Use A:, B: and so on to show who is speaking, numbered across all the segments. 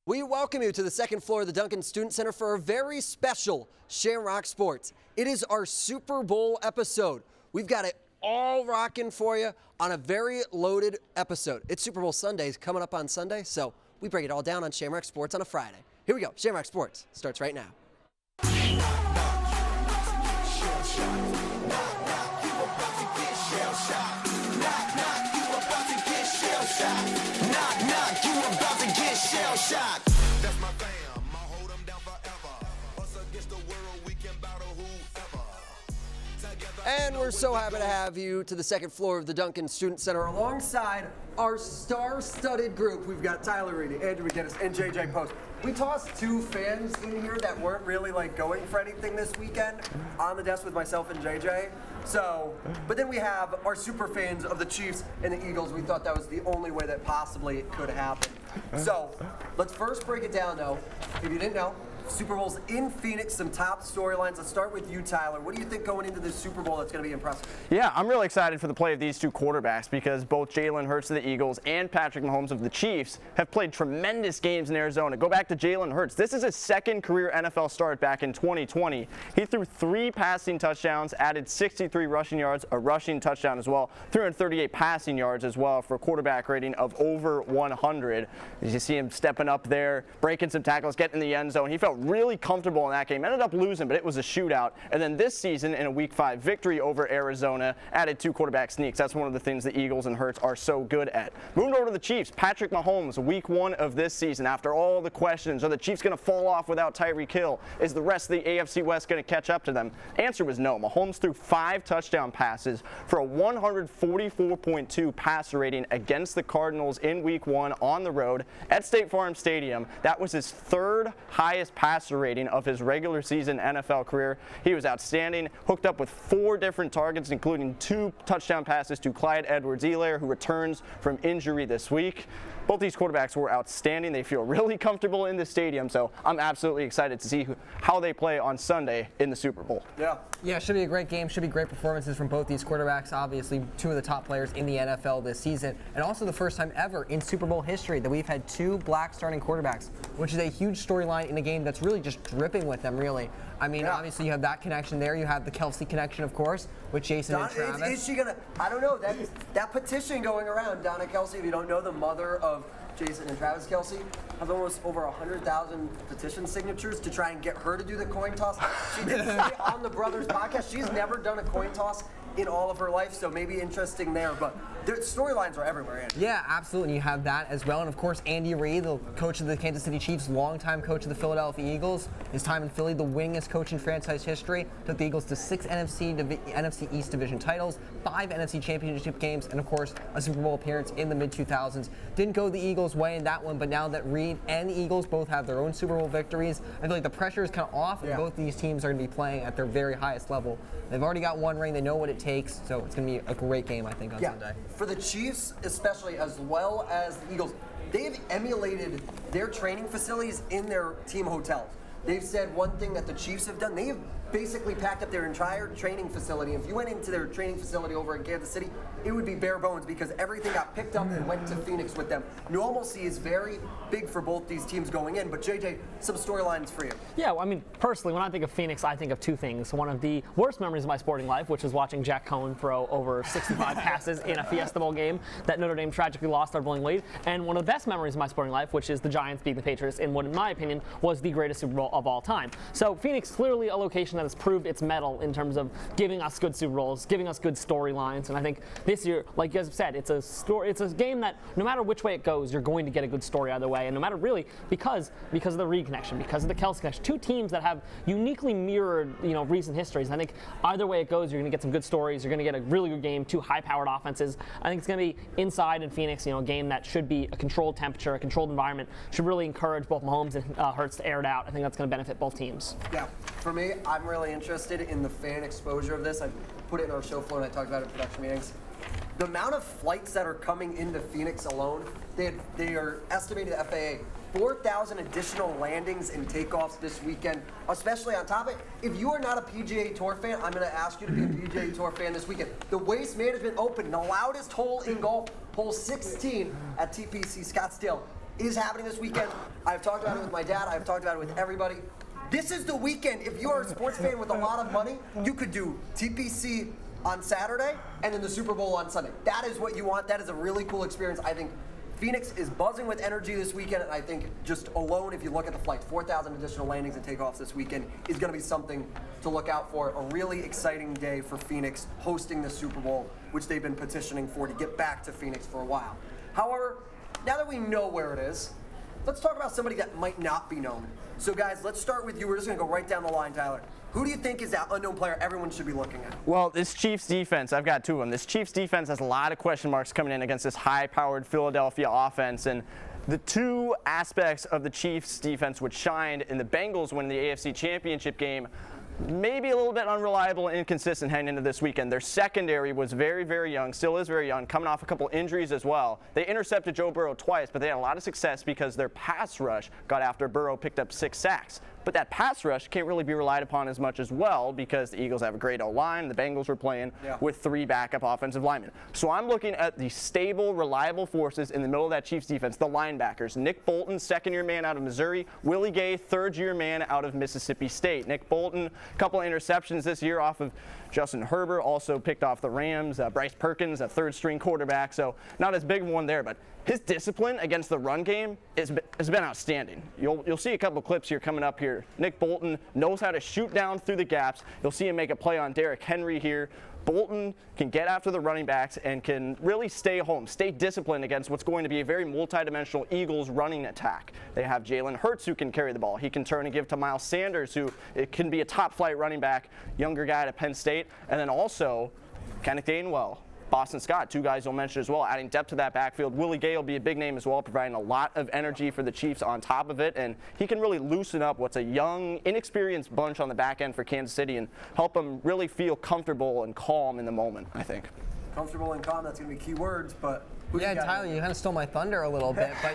A: We welcome you to the second floor of the Duncan Student Center for a very special Shamrock Sports. It is our Super Bowl episode. We've got it all rocking for you on a very loaded episode. It's Super Bowl Sundays coming up on Sunday, so we break it all down on Shamrock Sports on a Friday. Here we go. Shamrock Sports starts right now.
B: That's my fam, I'll hold them down forever. Us against the world, we can battle whoever.
A: And we're so happy to have you to the second floor of the Duncan Student Center alongside our star-studded group. We've got Tyler Reidy, Andrew McGuinness, and JJ Post. We tossed two fans in here that weren't really going for anything this weekend on the desk with myself and JJ. So, but then we have our super fans of the Chiefs and the Eagles. We thought that was the only way that possibly it could happen. So, let's first break it down though. If you didn't know, Super Bowl's in Phoenix, some top storylines. Let's start with you, Tyler. What do you think going into this Super Bowl that's going to be impressive?
C: Yeah, I'm really excited for the play of these two quarterbacks because both Jalen Hurts of the Eagles and Patrick Mahomes of the Chiefs have played tremendous games in Arizona. Go back to Jalen Hurts. This is his second career NFL start back in 2020. He threw 3 passing touchdowns, added 63 rushing yards, a rushing touchdown as well, 338 passing yards as well for a quarterback rating of over 100. As you see him stepping up there, breaking some tackles, getting in the end zone. He felt really comfortable in that game. Ended up losing, but it was a shootout. And then this season, in a Week 5 victory over Arizona, added 2 quarterback sneaks. That's one of the things the Eagles and Hurts are so good at. Moving over to the Chiefs, Patrick Mahomes, Week 1 of this season. After all the questions, are the Chiefs going to fall off without Tyreek Hill? Is the rest of the AFC West going to catch up to them? Answer was no. Mahomes threw 5 touchdown passes for a 144.2 passer rating against the Cardinals in Week 1 on the road at State Farm Stadium. That was his 3rd highest passer rating of his regular season NFL career. He was outstanding, hooked up with 4 different targets, including 2 touchdown passes to Clyde Edwards-Helaire, who returns from injury this week. Both these quarterbacks were outstanding. They feel really comfortable in the stadium, so I'm absolutely excited to see how they play on Sunday in the Super Bowl.
D: Yeah, should be a great game. Should be great performances from both these quarterbacks. Obviously, 2 of the top players in the NFL this season, and also the first time ever in Super Bowl history that we've had 2 black starting quarterbacks, which is a huge storyline in a game that's really just dripping with them, really. I mean, obviously, you have that connection there. You have the Kelsey connection, of course, with Jason and Travis.
A: Is she going to, I don't know, that petition going around, Donna Kelsey, if you don't know, the mother of Jason and Travis Kelsey, has almost over 100,000 petition signatures to try and get her to do the coin toss. She did say on the Brothers podcast she's never done a coin toss in all of her life, so maybe interesting there, but the storylines are everywhere, Andy.
D: Yeah, absolutely. You have that as well. And of course, Andy Reid, the coach of the Kansas City Chiefs, longtime coach of the Philadelphia Eagles. His time in Philly, the winningest coach in franchise history. Took the Eagles to 6 NFC East division titles, 5 NFC championship games, and of course, a Super Bowl appearance in the mid-2000s. Didn't go the Eagles' way in that one, but now that Reid and the Eagles both have their own Super Bowl victories, I feel like the pressure is kind of off, and both these teams are going to be playing at their very highest level. They've already got 1 ring. They know what it takes, so it's going to be a great game, I think, on Sunday.
A: For the Chiefs, especially, as well as the Eagles, they've emulated their training facilities in their team hotels. They've said one thing that the Chiefs have done. They've basically packed up their entire training facility. If you went into their training facility over in Kansas City, it would be bare bones because everything got picked up and went to Phoenix with them. Normalcy is very big for both these teams going in, but JJ, some storylines for you.
E: Yeah, well, I mean, personally, when I think of Phoenix, I think of 2 things. One of the worst memories of my sporting life, which was watching Jack Cohen throw over 65 passes in a Fiesta Bowl game that Notre Dame tragically lost our bowling lead, and one of the best memories of my sporting life, which is the Giants beating the Patriots in what, in my opinion, was the greatest Super Bowl of all time. So Phoenix, clearly a location that has proved its mettle in terms of giving us good Super Bowls, giving us good storylines, and I think this year, like you guys have said, it's a game that no matter which way it goes, you're going to get a good story either way, and no matter really because of the Reid connection, because of the Kelsey connection, 2 teams that have uniquely mirrored recent histories. I think either way it goes, you're going to get some good stories. You're going to get a really good game, 2 high-powered offenses. I think it's going to be inside in Phoenix, a game that should be a controlled temperature, a controlled environment, should really encourage both Mahomes and Hurts to air it out. I think that's going to benefit both teams.
A: Yeah, for me, I'm really interested in the fan exposure of this. I put it in our show floor and I talked about it in production meetings. The amount of flights that are coming into Phoenix alone, they are estimated at FAA 4,000 additional landings and takeoffs this weekend, especially on top of it. If you are not a PGA Tour fan, I'm going to ask you to be a PGA Tour fan this weekend. The Waste Management Open, the loudest hole in golf, hole 16 at TPC Scottsdale. is happening this weekend. I've talked about it with my dad. I've talked about it with everybody. This is the weekend. If you are a sports fan with a lot of money, you could do TPC on Saturday and then the Super Bowl on Sunday. That is what you want. That is a really cool experience. I think Phoenix is buzzing with energy this weekend, and I think just alone, if you look at the flights, 4,000 additional landings and takeoffs this weekend is going to be something to look out for. A really exciting day for Phoenix hosting the Super Bowl, which they've been petitioning for to get back to Phoenix for a while. However, now that we know where it is, let's talk about somebody that might not be known. So guys, let's start with you. We're just going to go right down the line, Tyler. Who do you think is that unknown player everyone should be looking at?
C: Well, this Chiefs defense, I've got two of them. This Chiefs defense has a lot of question marks coming in against this high-powered Philadelphia offense. And the two aspects of the Chiefs defense which shined in the Bengals winning the AFC Championship game, maybe a little bit unreliable and inconsistent heading into this weekend. Their secondary was very, very young, still is very young, coming off a couple injuries as well. They intercepted Joe Burrow twice, but they had a lot of success because their pass rush got after Burrow picked up 6 sacks. But that pass rush can't really be relied upon as much as well because the Eagles have a great O-line. The Bengals were playing with 3 backup offensive linemen. So I'm looking at the stable, reliable forces in the middle of that Chiefs defense, the linebackers. Nick Bolton, second-year man out of Missouri. Willie Gay, third-year man out of Mississippi State. Nick Bolton, a couple of interceptions this year off of Justin Herbert, also picked off the Rams. Bryce Perkins, a third-string quarterback, so not as big of one there, but his discipline against the run game has been outstanding. You'll see a couple clips here coming up here. Nick Bolton knows how to shoot down through the gaps. You'll see him make a play on Derrick Henry here. Bolton can get after the running backs and can really stay home, stay disciplined against what's going to be a very multidimensional Eagles running attack. They have Jalen Hurts who can carry the ball. He can turn and give to Miles Sanders, who it can be a top-flight running back, younger guy at Penn State. And then also Kieran Cantwell, Boston Scott, two guys you'll mention as well, adding depth to that backfield. Willie Gay will be a big name as well, providing a lot of energy for the Chiefs on top of it, and he can really loosen up what's a young, inexperienced bunch on the back end for Kansas City and help them really feel comfortable and calm in the moment, I think.
A: Comfortable and calm, that's going to be key words, but
D: yeah, Tyler, you kind of stole my thunder a little bit, but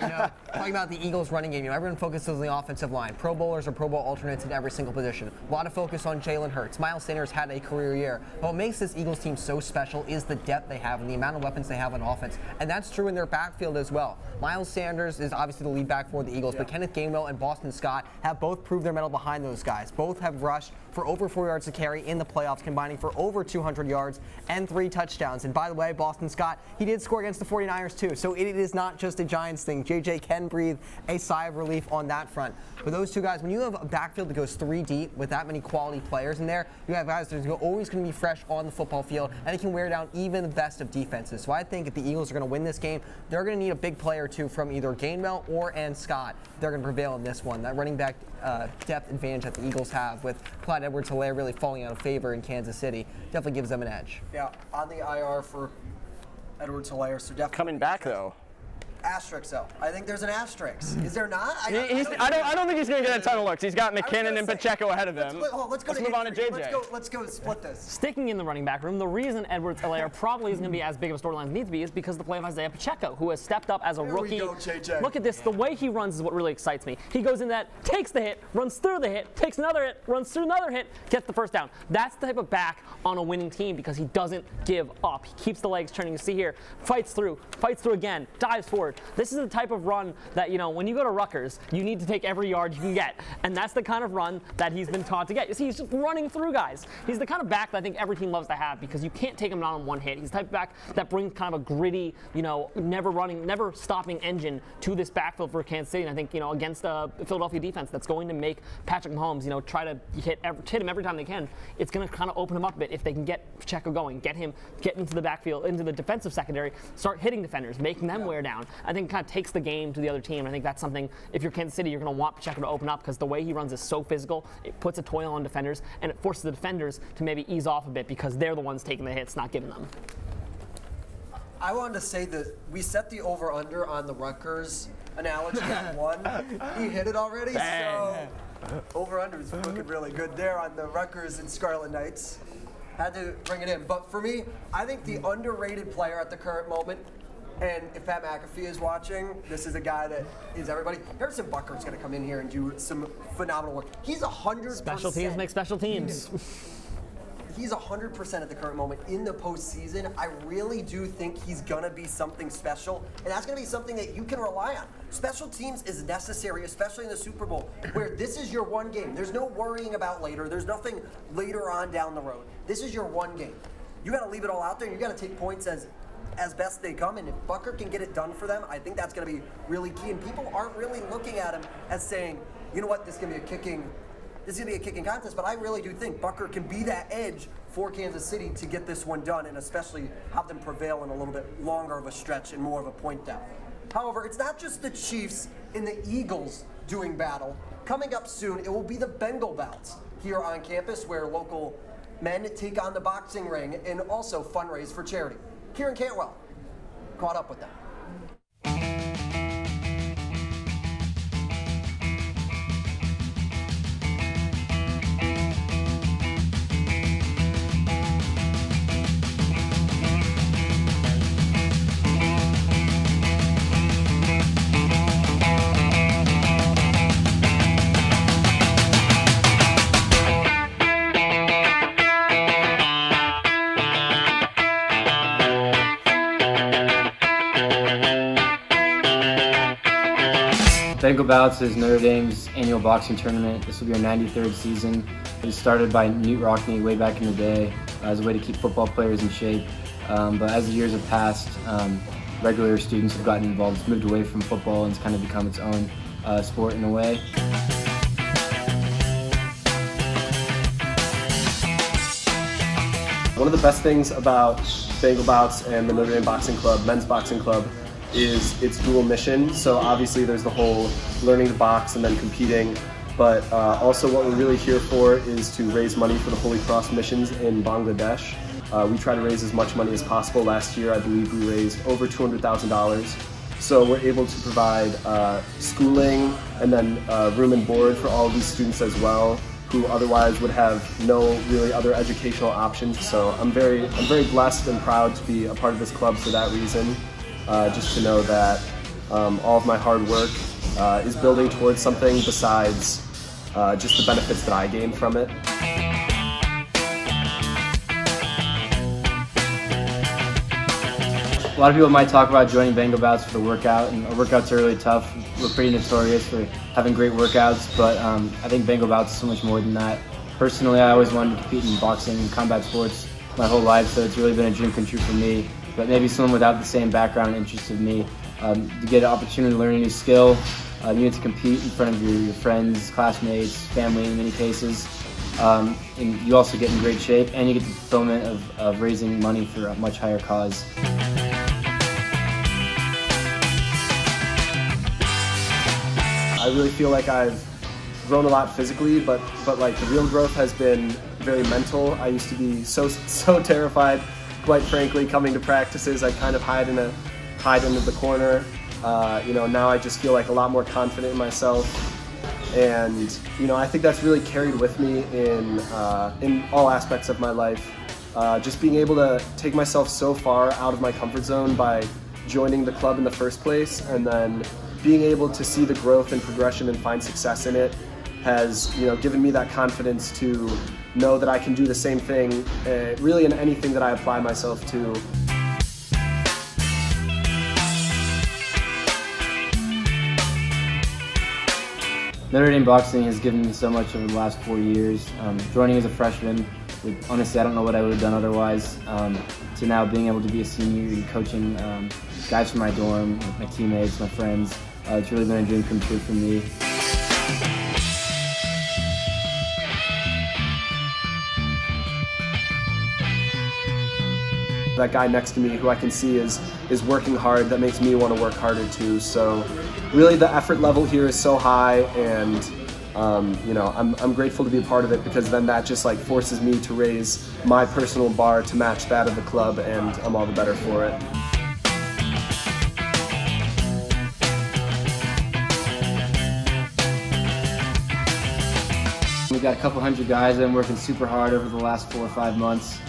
D: talking about the Eagles running game, everyone focuses on the offensive line. Pro Bowlers or Pro Bowl alternates in every single position. A lot of focus on Jalen Hurts. Miles Sanders had a career year. But what makes this Eagles team so special is the depth they have and the amount of weapons they have on offense, and that's true in their backfield as well. Miles Sanders is obviously the lead back for the Eagles, but Kenneth Gainwell and Boston Scott have both proved their mettle behind those guys. Both have rushed for over 4 yards to carry in the playoffs, combining for over 200 yards and 3 touchdowns. And by the way, Boston Scott, he did score against the 49ers too, so it is not just a Giants thing. JJ can breathe a sigh of relief on that front. But those two guys, when you have a backfield that goes 3 deep with that many quality players in there, you have guys that are always going to be fresh on the football field, and it can wear down even the best of defenses. So I think if the Eagles are going to win this game, they're going to need a big player or two from either Gainwell or Scott. They're going to prevail in this one. That running back depth advantage that the Eagles have with Clyde Edwards-Helaire really falling out of favor in Kansas City definitely gives them an edge.
A: Yeah, on the IR for Edwards-Helaire, so definitely
C: coming back though.
A: Asterisk though. I think there's an asterisk. Is there not?
C: I don't think he's going to get a ton of looks. He's got McKinnon and Pacheco ahead of him.
A: Let's move on to JJ. Let's go split this.
E: Sticking in the running back room, the reason Edwards-Helaire probably isn't going to be as big of a storyline as it needs to be is because of the play of Isaiah Pacheco, who has stepped up as a rookie.
A: Here we go, JJ.
E: Look at this. The way he runs is what really excites me. He goes in that, takes the hit, runs through the hit, takes another hit, runs through another hit, gets the first down. That's the type of back on a winning team because he doesn't give up. He keeps the legs turning. You see here, fights through again, dives forward. This is the type of run that, when you go to Rutgers, you need to take every yard you can get. And that's the kind of run that he's been taught to get. You see, he's just running through guys. He's the kind of back that I think every team loves to have because you can't take him down on one hit. He's the type of back that brings kind of a gritty, never stopping engine to this backfield for Kansas City. And I think, against a Philadelphia defense that's going to make Patrick Mahomes, try to hit him every time they can, it's going to kind of open him up a bit if they can get Pacheco going, get into the backfield, into the defensive secondary, start hitting defenders, making them wear down. I think it kind of takes the game to the other team. I think that's something, if you're Kansas City, you're going to want Pacheco to open up because the way he runs is so physical. It puts a toil on defenders, and it forces the defenders to maybe ease off a bit because they're the ones taking the hits, not giving them.
A: I wanted to say that we set the over-under on the Rutgers analogy at 1. He hit it already, so over-under is looking really good there on the Rutgers and Scarlet Knights. Had to bring it in. But for me, I think the underrated player at the current moment, and if Pat McAfee is watching, this is a guy that is everybody. Harrison Butker's going to come in here and do some phenomenal work. He's 100%.
E: Special teams make special teams.
A: he's 100% at the current moment in the postseason, I really do think he's going to be something special, and that's going to be something that you can rely on. Special teams is necessary, especially in the Super Bowl, where this is your one game. There's no worrying about later. There's nothing later on down the road. This is your one game. You got to leave it all out there, and you got to take points as best they come, and if Butker can get it done for them, I think that's going to be really key, and people aren't really looking at him as saying, you know what, this is going to be a kicking contest, but I really do think Butker can be that edge for Kansas City to get this one done, and especially have them prevail in a little bit longer of a stretch and more of a point down. However, it's not just the Chiefs and the Eagles doing battle. Coming up soon, it will be the Bengal Bouts here on campus, where local men take on the boxing ring and also fundraise for charity. Kieran Cantwell caught up with them.
F: Bengal Bouts is Notre Dame's annual boxing tournament. This will be our 93rd season. It was started by Newt Rockne way back in the day as a way to keep football players in shape. But as the years have passed, regular students have gotten involved. It's moved away from football and it's kind of become its own sport in a way.
G: One of the best things about Bengal Bouts and the Notre Dame Boxing Club, men's boxing club, is its dual mission. So obviously there's the whole learning to box and then competing, but also what we're really here for is to raise money for the Holy Cross missions in Bangladesh. We try to raise as much money as possible. Last year I believe we raised over $200,000. So we're able to provide schooling and then room and board for all of these students as well, who otherwise would have no really other educational options. So I'm very blessed and proud to be a part of this club for that reason. Just to know that all of my hard work is building towards something besides just the benefits that I gain from it.
F: A lot of people might talk about joining Bengal Bouts for the workout, and our workouts are really tough. We're pretty notorious for having great workouts, but I think Bengal Bouts is so much more than that. Personally, I always wanted to compete in boxing and combat sports my whole life, so it's really been a dream come true for me. But maybe someone without the same background and interest of me, to get an opportunity to learn a new skill, you get to compete in front of your friends, classmates, family in many cases, and you also get in great shape, and you get the fulfillment of raising money for a much higher cause.
G: I really feel like I've grown a lot physically, but like the real growth has been very mental. I used to be so terrified. Quite frankly, coming to practices, I kind of hide into the corner. You know, now I just feel like a lot more confident in myself, and you know, I think that's really carried with me in all aspects of my life. Just being able to take myself so far out of my comfort zone by joining the club in the first place, and then being able to see the growth and progression and find success in it has, you know, given me that confidence to know that I can do the same thing really in anything that I apply myself to.
F: Notre Dame boxing has given me so much over the last 4 years. Joining as a freshman, honestly I don't know what I would have done otherwise, to now being able to be a senior and coaching guys from my dorm, my teammates, my friends. It's really been a dream come true for me.
G: That guy next to me who I can see is working hard, that makes me want to work harder too. So really the effort level here is so high, and you know, I'm grateful to be a part of it, because then that just like forces me to raise my personal bar to match that of the club, and I'm all the better for it.
F: We've got a couple hundred guys that have been working super hard over the last 4 or 5 months,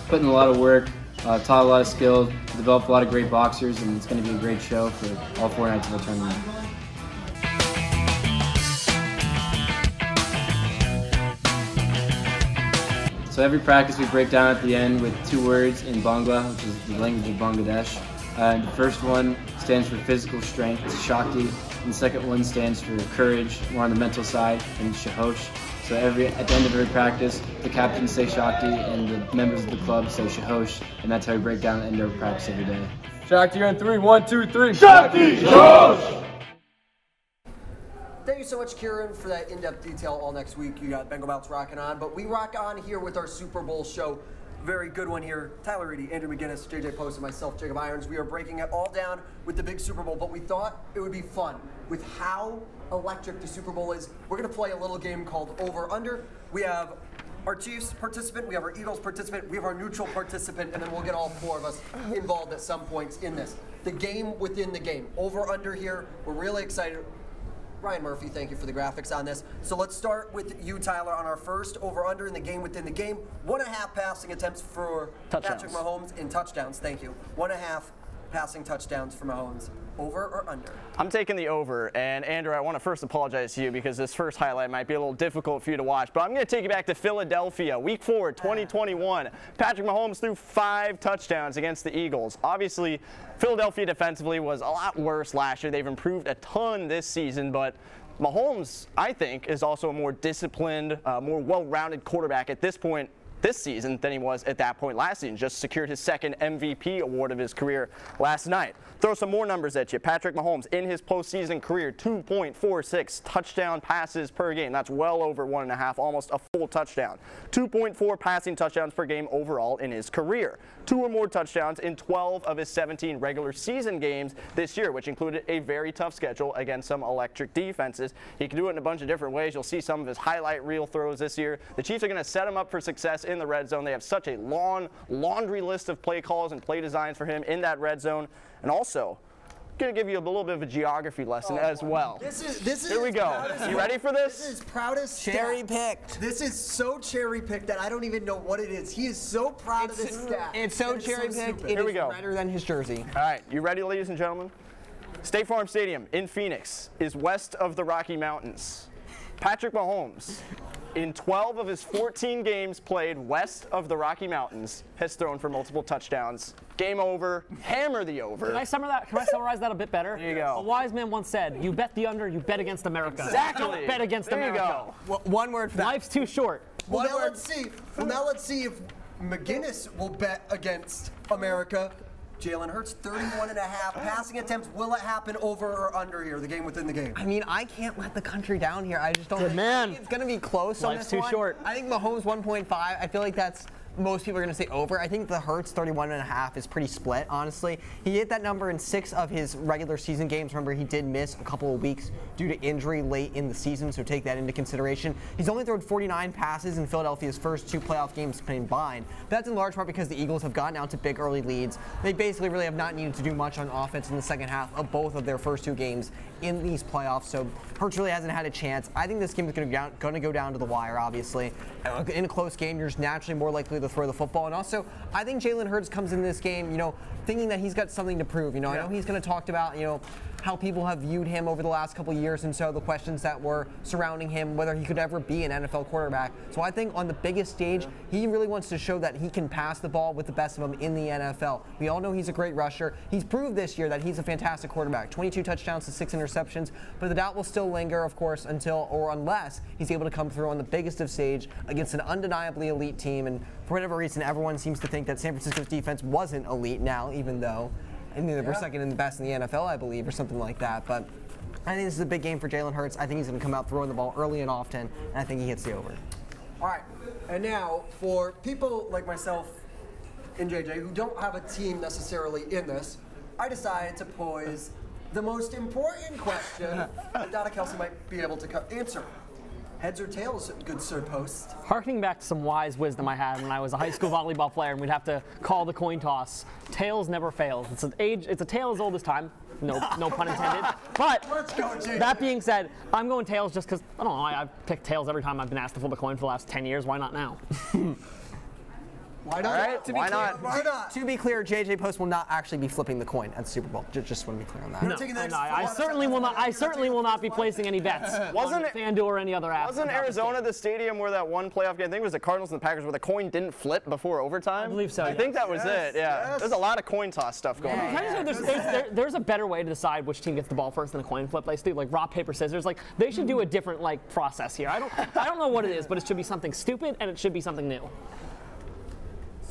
F: putting in a lot of work, taught a lot of skill, developed a lot of great boxers, and it's going to be a great show for all 4 nights of the tournament. So every practice we break down at the end with 2 words in Bangla, which is the language of Bangladesh. And the first one stands for physical strength, it's Shakti. And the second one stands for courage, more on the mental side, and Shahosh. So at the end of every practice, the captains say Shakti and the members of the club say Shahosh, and that's how we break down the end of our practice every day.
H: Shakti on 3, 1, 2, 3. Shakti! Shahosh!
A: Thank you so much, Kieran, for that in-depth detail all next week. You got Bengal Bouts rocking on, but we rock on here with our Super Bowl show. Very good one here. Tyler Reidy, Andrew McGuinness, JJ Post, and myself, Jacob Irons. We are breaking it all down with the big Super Bowl, but we thought it would be fun with how electric the Super Bowl is. We're going to play a little game called Over Under. We have our Chiefs participant, we have our Eagles participant, we have our neutral participant, and then we'll get all 4 of us involved at some points in this. The game within the game. Over Under here. We're really excited. Ryan Murphy, thank you for the graphics on this. So let's start with you, Tyler, on our first over-under in the game within the game. 1.5 passing attempts for Patrick Mahomes in touchdowns. Thank you. 1.5 passing touchdowns for Mahomes. Over or under?
C: I'm taking the over, and Andrew, I want to first apologize to you because this first highlight might be a little difficult for you to watch, but I'm going to take you back to Philadelphia, Week 4, 2021. Patrick Mahomes threw 5 touchdowns against the Eagles. Obviously, Philadelphia defensively was a lot worse last year. They've improved a ton this season, but Mahomes, I think, is also a more disciplined, more well-rounded quarterback at this point this season than he was at that point last season. Just secured his 2nd MVP award of his career last night. Throw some more numbers at you. Patrick Mahomes, in his postseason career, 2.46 touchdown passes per game. That's well over 1.5, almost a full touchdown. 2.4 passing touchdowns per game overall in his career. 2 or more touchdowns in 12 of his 17 regular season games this year, which included a very tough schedule against some electric defenses. He can do it in a bunch of different ways. You'll see some of his highlight reel throws this year. The Chiefs are going to set him up for success in the red zone. They have such a long laundry list of play calls and play designs for him in that red zone. And also, I'm going to give you a little bit of a geography lesson as well.
A: This is
C: Here we go. You ready for this?
A: This is proudest
D: Cherry picked.
A: This is so cherry picked that I don't even know what it is. He is so proud of this stat.
D: It's so cherry picked. It
C: Here we
D: is
C: go.
D: redder than his jersey.
C: All right, you ready, ladies and gentlemen? State Farm Stadium in Phoenix is west of the Rocky Mountains. Patrick Mahomes, in 12 of his 14 games played west of the Rocky Mountains, has thrown for multiple touchdowns. Game over. Hammer the over.
E: Can I summarize that a bit better?
C: There you go.
E: A wise man once said, "You bet the under, you bet against America."
C: Exactly.
E: Don't bet against
C: There
E: America.
C: you
D: Well, one word for that.
E: Life's too short.
A: Well, now let's see. If McGuinness will bet against America. Jalen Hurts, 31.5 passing attempts. Will it happen over or under here, the game within the game?
D: I mean, I can't let the country down here. I just don't
E: Good man.
D: think it's going to be close on
E: Life's
D: this
E: too
D: one.
E: short.
D: I think Mahomes 1.5. I feel like that's most people are going to say over. I think the Hurts 31.5 is pretty split, honestly. He hit that number in 6 of his regular season games. Remember, he did miss a couple of weeks due to injury late in the season, so take that into consideration. He's only thrown 49 passes in Philadelphia's first 2 playoff games combined. That's in large part because the Eagles have gotten out to big early leads. They basically really have not needed to do much on offense in the second half of both of their first 2 games in these playoffs, so Hurts really hasn't had a chance. I think this game is going to go down to the wire, obviously. In a close game, you're just naturally more likely to throw the football. And also, I think Jalen Hurts comes in this game, thinking that he's got something to prove. I know he's going to talk about, how people have viewed him over the last couple of years, and so the questions that were surrounding him, whether he could ever be an NFL quarterback. So I think on the biggest stage, he really wants to show that he can pass the ball with the best of them in the NFL. We all know he's a great rusher. He's proved this year that he's a fantastic quarterback. 22 touchdowns to 6 interceptions, but the doubt will still linger, of course, unless he's able to come through on the biggest of stage against an undeniably elite team. And for whatever reason, everyone seems to think that San Francisco's defense wasn't elite now, even though we're second in the best in the NFL, I believe, or something like that. But I think this is a big game for Jalen Hurts. I think he's going to come out throwing the ball early and often, and I think he hits the over.
A: All right, and now for people like myself and JJ who don't have a team necessarily in this, I decided to pose the most important question that Donna Kelsey might be able to answer. Heads or tails, good Sir Post?
E: Harkening back to some wise wisdom I had when I was a high school volleyball player and we'd have to call the coin toss. Tails never fails. It's a tale as old as time. No pun intended. But
A: Let's go, JJ.
E: That being said, I'm going tails just because, I don't know, I've picked tails every time I've been asked to flip a coin for the last 10 years. Why not now?
A: Why not?
C: All right, why not?
A: Why not?
D: To be clear, JJ Post will not actually be flipping the coin at the Super Bowl. Just want to be clear on that.
E: No, I certainly will not. I certainly will not be placing any bets on FanDuel or any other app.
C: Wasn't Arizona the stadium where that one playoff game? I think it was the Cardinals and the Packers where the coin didn't flip before overtime.
E: I believe so.
C: I think that was it. Yeah.
A: Yes.
C: There's a lot of coin toss stuff going on.
E: Can I just say there's a better way to decide which team gets the ball first than a coin flip. Like, like rock, paper, scissors. Like, they should do a different process here. I don't know what it is, but it should be something stupid and it should be something new.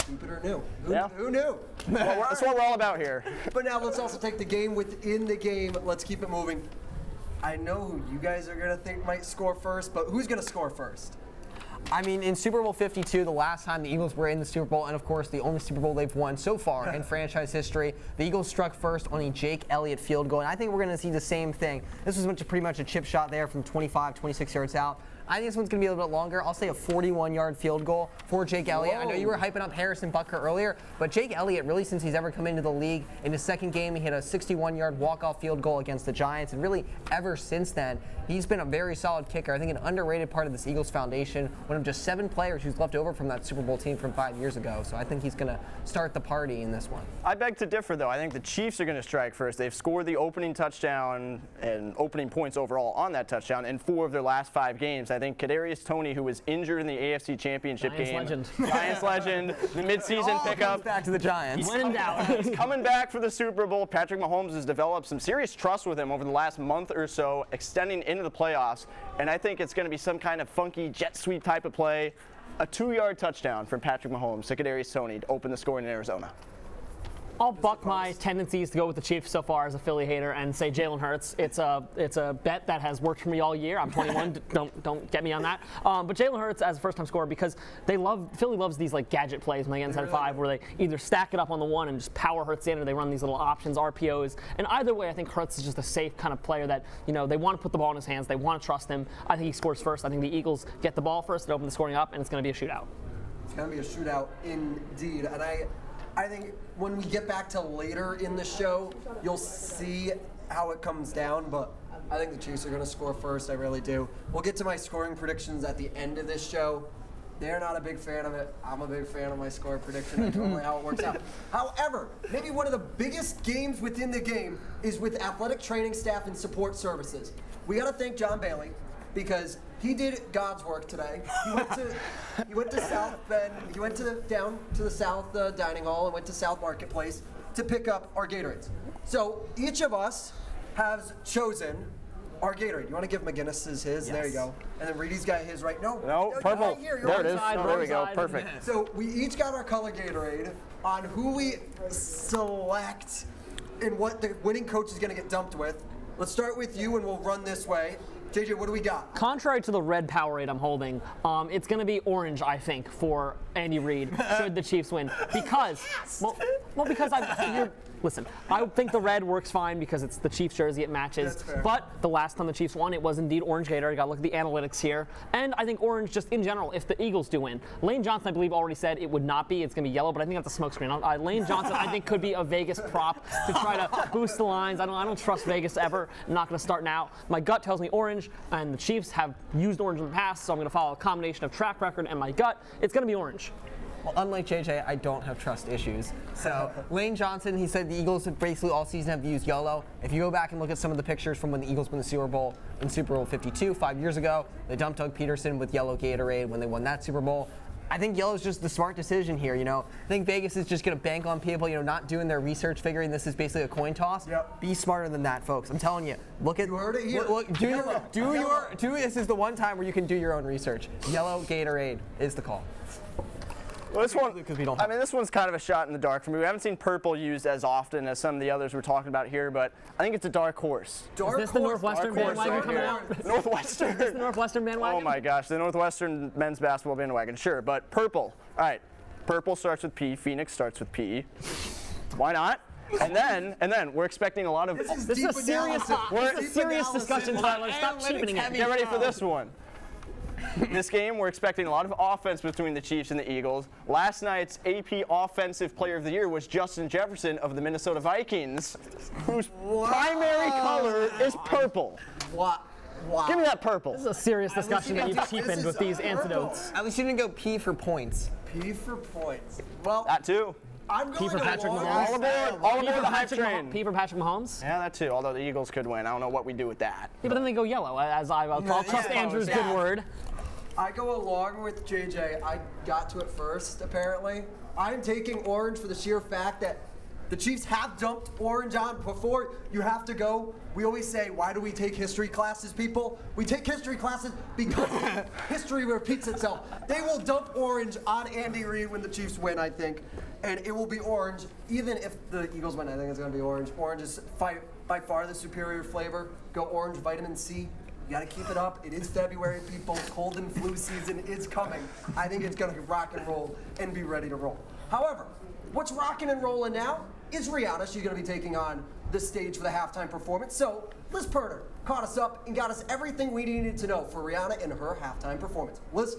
A: Stupid or new? Who knew?
C: Well, that's what we're all about here.
A: But now let's also take the game within the game. Let's keep it moving. I know who you guys are going to think might score first, but who's going to score first?
D: I mean, in Super Bowl 52, the last time the Eagles were in the Super Bowl, and of course the only Super Bowl they've won so far in franchise history, the Eagles struck first on a Jake Elliott field goal, and I think we're going to see the same thing. This was pretty much a chip shot there from 25, 26 yards out. I think this one's going to be a little bit longer. I'll say a 41-yard field goal for Jake Elliott. I know you were hyping up Harrison Butker earlier, but Jake Elliott, really since he's ever come into the league, in his second game, he hit a 61-yard walk-off field goal against the Giants, and really ever since then, he's been a very solid kicker. I think an underrated part of this Eagles foundation, one of just 7 players who's left over from that Super Bowl team from 5 years ago. So I think he's going to start the party in this one.
C: I beg to differ, though. I think the Chiefs are going to strike first. They've scored the opening touchdown and opening points overall on that touchdown in 4 of their last 5 games. I think Kadarius Toney, who was injured in the AFC Championship game. Giants legend. The midseason pickup.
D: Back to the Giants.
E: When in doubt.
C: He's coming back for the Super Bowl. Patrick Mahomes has developed some serious trust with him over the last month or so, extending into the playoffs. And I think it's going to be some kind of funky jet sweep type of play. A 2-yard touchdown from Patrick Mahomes to Kadarius Toney to open the scoring in Arizona.
E: I'll buck my tendencies to go with the Chiefs so far as a Philly hater and say Jalen Hurts. It's a bet that has worked for me all year. I'm 21. don't get me on that. But Jalen Hurts as a first-time scorer, because Philly loves these gadget plays when they get inside 5, where they either stack it up on the 1 and just power Hurts in, or they run these little options, RPOs. And either way, I think Hurts is just a safe kind of player that they want to put the ball in his hands. They want to trust him. I think he scores first. I think the Eagles get the ball first and open the scoring up, and it's going to be a shootout.
A: It's going to be a shootout indeed. And I think when we get back to later in the show, you'll see how it comes down, but I think the Chiefs are going to score first. I really do. We'll get to my scoring predictions at the end of this show. They're not a big fan of it. I'm a big fan of my score prediction. I don't know how it works out. However, maybe one of the biggest games within the game is with athletic training staff and support services. We got to thank John Bailey, because he did God's work today. He went to South Bend. He went down to the South Dining Hall and went to South Marketplace to pick up our Gatorades. So each of us has chosen our Gatorade. You want to give McGuinness his? Yes. There you go. And then Reidy's got his right. No,
C: purple.
A: Right here.
C: There it is. There we go. Perfect.
A: So we each got our color Gatorade on who we select and what the winning coach is going to get dumped with. Let's start with you, and we'll run this way. JJ, what do we got?
E: Contrary to the red Powerade I'm holding, it's going to be orange, I think, for Andy Reid should the Chiefs win. Because, because listen, I think the red works fine because it's the Chiefs jersey, it matches. But the last time the Chiefs won, it was indeed orange Gator. You got to look at the analytics here. And I think orange, just in general, if the Eagles do win. Lane Johnson, I believe, already said it would not be. It's going to be yellow, but I think that's a smokescreen. Lane Johnson, I think, could be a Vegas prop to try to boost the lines. I don't trust Vegas ever. I'm not going to start now. My gut tells me orange, and the Chiefs have used orange in the past, so I'm going to follow a combination of track record and my gut. It's going to be orange.
D: Well, unlike JJ, I don't have trust issues. So Lane Johnson, he said the Eagles basically all season have used yellow. If you go back and look at some of the pictures from when the Eagles won the Super Bowl in Super Bowl 52, 5 years ago, they dumped Doug Peterson with yellow Gatorade when they won that Super Bowl. I think yellow is just the smart decision here, I think Vegas is just going to bank on people, not doing their research, figuring this is basically a coin toss. Yep. Be smarter than that, folks. I'm telling you. Look at.
A: You heard it here.
D: This is the one time where you can do your own research. Yellow Gatorade is the call.
C: Well, this one's kind of a shot in the dark for me. We haven't seen purple used as often as some of the others we're talking about here, but I think it's a dark horse.
E: Is this the Northwestern bandwagon coming out?
C: Northwestern.
E: Is this the Northwestern bandwagon?
C: Oh my gosh, the Northwestern men's basketball bandwagon. Sure, but purple. All right, purple starts with P. Phoenix starts with P. Why not? And then we're expecting a lot of.
E: This is a serious discussion, Tyler. Stop cheapening it.
C: Get ready for this one. This game, we're expecting a lot of offense between the Chiefs and the Eagles. Last night's AP Offensive Player of the Year was Justin Jefferson of the Minnesota Vikings, whose primary color is purple.
A: Wow.
C: Give me that purple.
E: This is a serious discussion that you've cheapened with these antidotes.
D: At least you didn't go P for points.
A: P for points. Well,
C: That too.
A: I'm going
E: for Patrick
A: along.
E: Mahomes.
C: All aboard the hype train.
E: P for Patrick Mahomes.
C: Yeah, that too. Although the Eagles could win. I don't know what we do with that.
E: Yeah, but then they go yellow, as I'll trust Andrew's good word.
A: I go along with JJ. I got to it first, apparently. I'm taking orange for the sheer fact that the Chiefs have dumped orange on before. You have to go. We always say, why do we take history classes, people? We take history classes because history repeats itself. They will dump orange on Andy Reid when the Chiefs win, I think. And it will be orange. Even if the Eagles win, I think it's going to be orange. Orange is by far the superior flavor. Go orange, vitamin C. You got to keep it up. It is February, people. Cold and flu season is coming. I think it's going to rock and roll and be ready to roll. However, what's rocking and rolling now is Rihanna. She's going to be taking on the stage for the halftime performance. So Liz Perna caught us up and got us everything we needed to know for Rihanna and her halftime performance. Liz?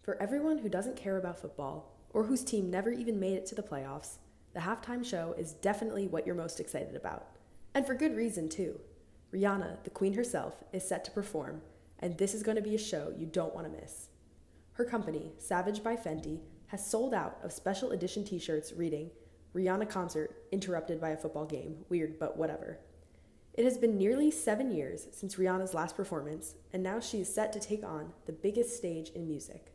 I: For everyone who doesn't care about football or whose team never even made it to the playoffs, the halftime show is definitely what you're most excited about. And for good reason, too. Rihanna, the queen herself, is set to perform, and this is going to be a show you don't want to miss. Her company, Savage by Fenty, has sold out of special edition t-shirts reading, Rihanna concert interrupted by a football game, weird but whatever. It has been nearly 7 years since Rihanna's last performance, and now she is set to take on the biggest stage in music.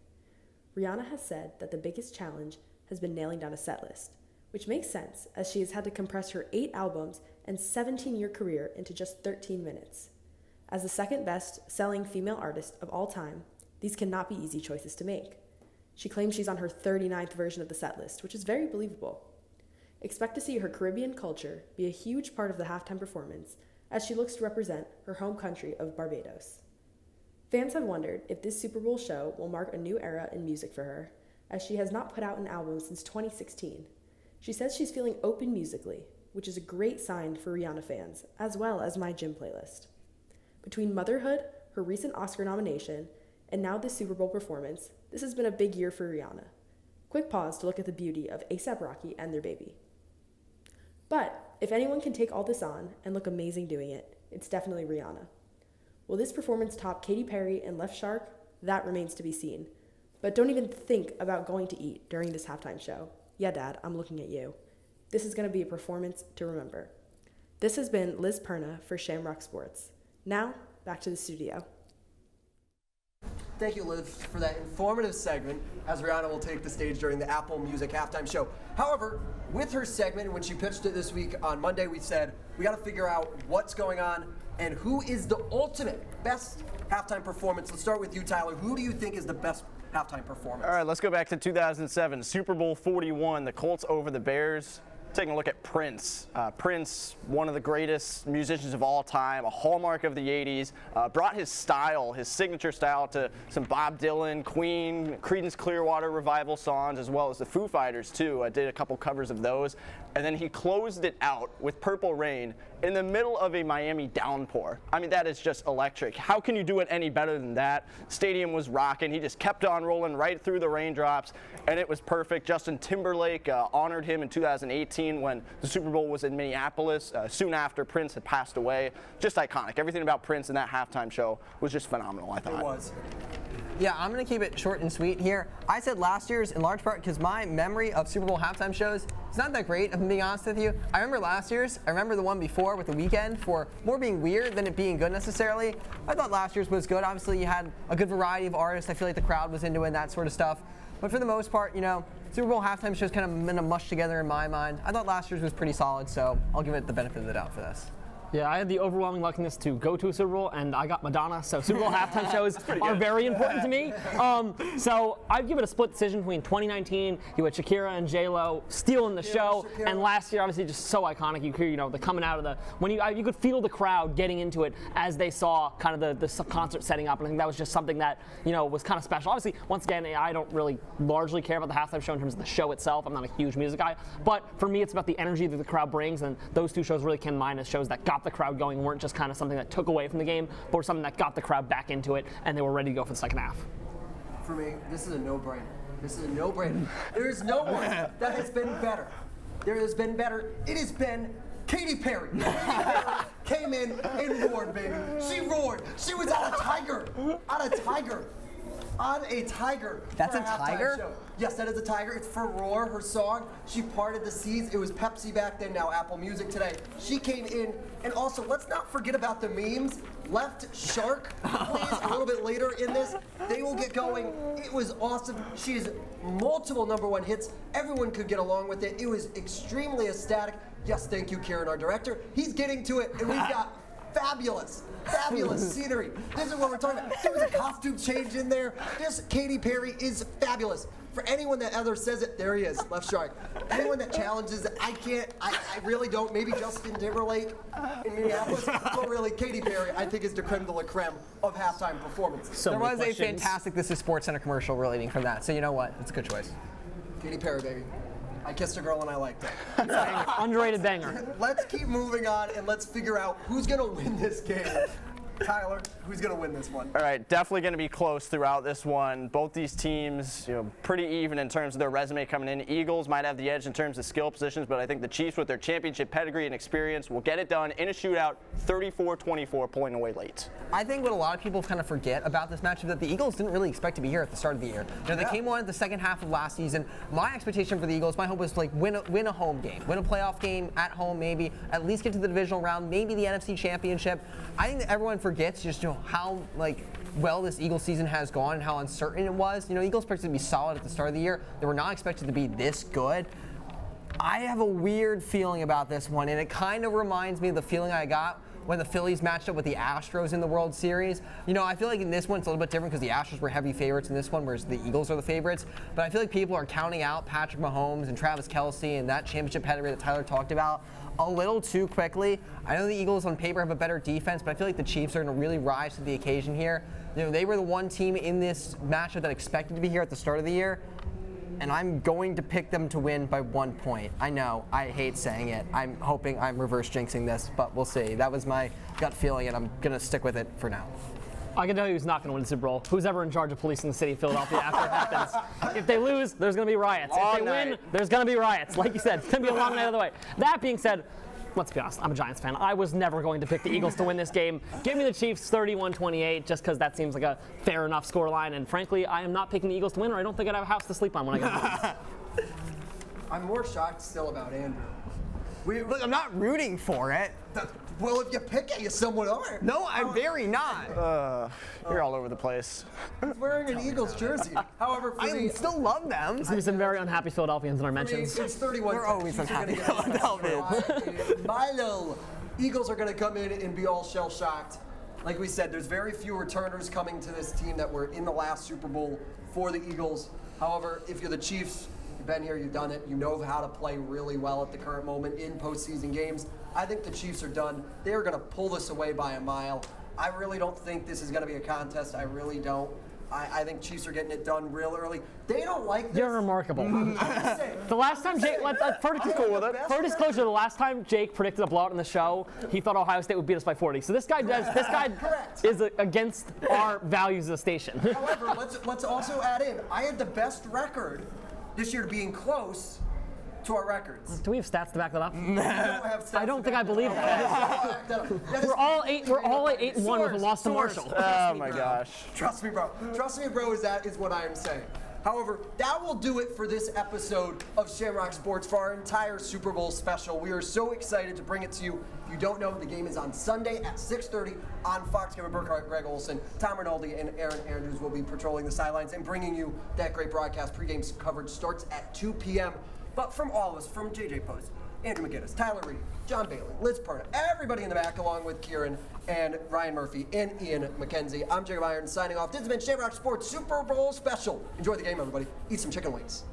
I: Rihanna has said that the biggest challenge has been nailing down a set list, which makes sense as she has had to compress her 8 albums and 17-year career into just 13 minutes. As the second best-selling female artist of all time, these cannot be easy choices to make. She claims she's on her 39th version of the set list, which is very believable. Expect to see her Caribbean culture be a huge part of the halftime performance as she looks to represent her home country of Barbados. Fans have wondered if this Super Bowl show will mark a new era in music for her, as she has not put out an album since 2016. She says she's feeling open musically, which is a great sign for Rihanna fans, as well as my gym playlist. Between motherhood, her recent Oscar nomination, and now this Super Bowl performance, this has been a big year for Rihanna. Quick pause to look at the beauty of A$AP Rocky and their baby. But if anyone can take all this on and look amazing doing it, it's definitely Rihanna. Will this performance top Katy Perry and Left Shark? That remains to be seen. But don't even think about going to eat during this halftime show. Yeah, Dad, I'm looking at you. This is going to be a performance to remember. This has been Liz Perna for Shamrock Sports. Now, back to the studio.
A: Thank you, Liz, for that informative segment, as Rihanna will take the stage during the Apple Music halftime show. However, with her segment, when she pitched it this week on Monday, we said, we got to figure out what's going on and who is the ultimate best halftime performance. Let's start with you, Tyler. Who do you think is the best halftime performance?
C: All right, let's go back to 2007, Super Bowl 41, the Colts over the Bears. Taking a look at Prince. Prince, one of the greatest musicians of all time, a hallmark of the 80s, brought his style, his signature style, to some Bob Dylan, Queen, Creedence Clearwater Revival songs, as well as the Foo Fighters, too. Did a couple covers of those. And then he closed it out with Purple Rain in the middle of a Miami downpour. I mean, that is just electric. How can you do it any better than that? Stadium was rocking. He just kept on rolling right through the raindrops, and it was perfect. Justin Timberlake honored him in 2018 when the Super Bowl was in Minneapolis, soon after Prince had passed away. Just iconic. Everything about Prince in that halftime show was just phenomenal, I thought.
A: It was.
D: Yeah, I'm going to keep it short and sweet here. I said last year's in large part because my memory of Super Bowl halftime shows is not that great, if I'm being honest with you. I remember last year's. I remember the one before with The Weeknd for more being weird than it being good necessarily. I thought last year's was good. Obviously, you had a good variety of artists. I feel like the crowd was into it and that sort of stuff. But for the most part, you know, Super Bowl halftime shows kind of been a mush together in my mind. I thought last year's was pretty solid, so I'll give it the benefit of the doubt for this.
E: Yeah, I had the overwhelming luckiness to go to a Super Bowl, and I got Madonna, so Super Bowl halftime shows are very important to me. So I'd give it a split decision between 2019, you had Shakira and J-Lo stealing the show, and last year, obviously, just so iconic. You hear, you know, the coming out of the, when you could feel the crowd getting into it as they saw kind of the concert setting up, and I think that was just something that, you know, was kind of special. Obviously, once again, I don't really largely care about the halftime show in terms of the show itself. I'm not a huge music guy, but for me, it's about the energy that the crowd brings, and those two shows really came to mind as shows that got the crowd going, weren't just kind of something that took away from the game, but were something that got the crowd back into it, and they were ready to go for the second half.
A: For me, this is a no-brainer. This is a no-brainer. There is no one that has been better. There has been better. It has been Katy Perry. Katy Perry came in and roared, baby. She roared. She was on a tiger. On a tiger. on a tiger.
D: That's
A: for
D: a
A: halftime
D: tiger?
A: show. Yes, that is a tiger. It's for Roar, her song. She parted the seas. It was Pepsi back then, now Apple Music today. She came in, and also, let's not forget about the memes. Left Shark plays a little bit later in this. They will get going. It was awesome. She has multiple #1 hits. Everyone could get along with it. It was extremely ecstatic. Yes, thank you, Kieran, our director. He's getting to it, and we've got fabulous scenery. This is what we're talking about. There was a costume change in there. This Katy Perry is fabulous. For anyone that ever says it, there he is, Left Shark. Anyone that challenges it, I really don't. Maybe Justin Timberlake in Minneapolis, but really, Katy Perry, I think, is the creme de la creme of halftime performances.
D: There was a fantastic This Is Sports Center commercial relating from that, so you know what? It's a good choice.
A: Katy Perry, baby. I kissed a girl and I liked it.
E: Underrated banger.
A: Let's keep moving on and let's figure out who's going to win this game. Tyler, who's going to win this one?
C: All right, definitely going to be close throughout this one. Both these teams, pretty even in terms of their resume coming in. Eagles might have the edge in terms of skill positions, but I think the Chiefs, with their championship pedigree and experience, will get it done in a shootout, 34-24, pulling away late.
D: I think what a lot of people kind of forget about this matchup is that the Eagles didn't really expect to be here at the start of the year. They came on at the second half of last season. My expectation for the Eagles, my hope was to win a home game, win a playoff game at home, maybe at least get to the divisional round, maybe the NFC Championship. I think that everyone forgets just how well this Eagles season has gone and how uncertain it was. Eagles expected to be solid at the start of the year. They were not expected to be this good. I have a weird feeling about this one, and it kind of reminds me of the feeling I got when the Phillies matched up with the Astros in the World Series. I feel like in this one it's a little bit different because the Astros were heavy favorites in this one, whereas the Eagles are the favorites. But I feel like people are counting out Patrick Mahomes and Travis Kelce and that championship pedigree that Tyler talked about a little too quickly. I know the Eagles on paper have a better defense, but I feel like the Chiefs are going to really rise to the occasion here. They were the one team in this matchup that expected to be here at the start of the year, and I'm going to pick them to win by 1 point. I know, I hate saying it. I'm hoping I'm reverse jinxing this, but we'll see. That was my gut feeling, and I'm going to stick with it for now.
E: I can tell you who's not going to win the Super Bowl. Who's ever in charge of policing the city of Philadelphia after it happens. If they lose, there's going to be riots. If they win, there's going to be riots. Like you said, it's going to be a long night of the way. That being said, let's be honest, I'm a Giants fan. I was never going to pick the Eagles to win this game. Give me the Chiefs 31-28 just because that seems like a fair enough scoreline. And frankly, I am not picking the Eagles to win, or I don't think I'd have a house to sleep on when I get home.
A: I'm more shocked still about Andrew.
D: Look, I'm not rooting for it.
A: Well, if you pick it, you somewhat are.
D: No, I'm very not.
C: You're all over the place.
A: He's wearing an Eagles jersey. However,
D: I still love them.
E: There's been some very unhappy Philadelphians in our mentions.
A: It's 31.
D: We're always unhappy Philadelphians.
A: Milo. Eagles are going to come in and be all shell-shocked. Like we said, there's very few returners coming to this team that were in the last Super Bowl for the Eagles. However, if you're the Chiefs, you've been here, you've done it, you know how to play really well at the current moment in postseason games. I think the Chiefs are done. They're going to pull this away by a mile. I really don't think this is going to be a contest. I really don't. I think Chiefs are getting it done real early. They don't like this.
E: You're remarkable. The last time Jake, for disclosure, the last time Jake predicted a blowout in the show, he thought Ohio State would beat us by 40. So this guy is against our values as a station.
A: However, let's also add in, I had the best record this year being close to our records.
E: Do we have stats to back that up?
A: I
E: don't think I believe that. We're all 8-1 with a loss to Marshall.
C: Oh my gosh.
A: Trust me, bro. Trust me, bro, is what I am saying. However, that will do it for this episode of Shamrock Sports for our entire Super Bowl special. We are so excited to bring it to you. If you don't know, the game is on Sunday at 6:30 on Fox. Kevin Burkhardt, Greg Olson, Tom Rinaldi, and Aaron Andrews will be patrolling the sidelines and bringing you that great broadcast. Pre-game coverage starts at 2 p.m. But from all of us, from JJ Post, Andrew McGuinness, Tyler Reidy, John Bailey, Liz Perna, everybody in the back, along with Kieran and Ryan Murphy and Ian McKenzie, I'm Jacob Iron signing off. This has been Shamrock Sports Super Bowl Special. Enjoy the game, everybody. Eat some chicken wings.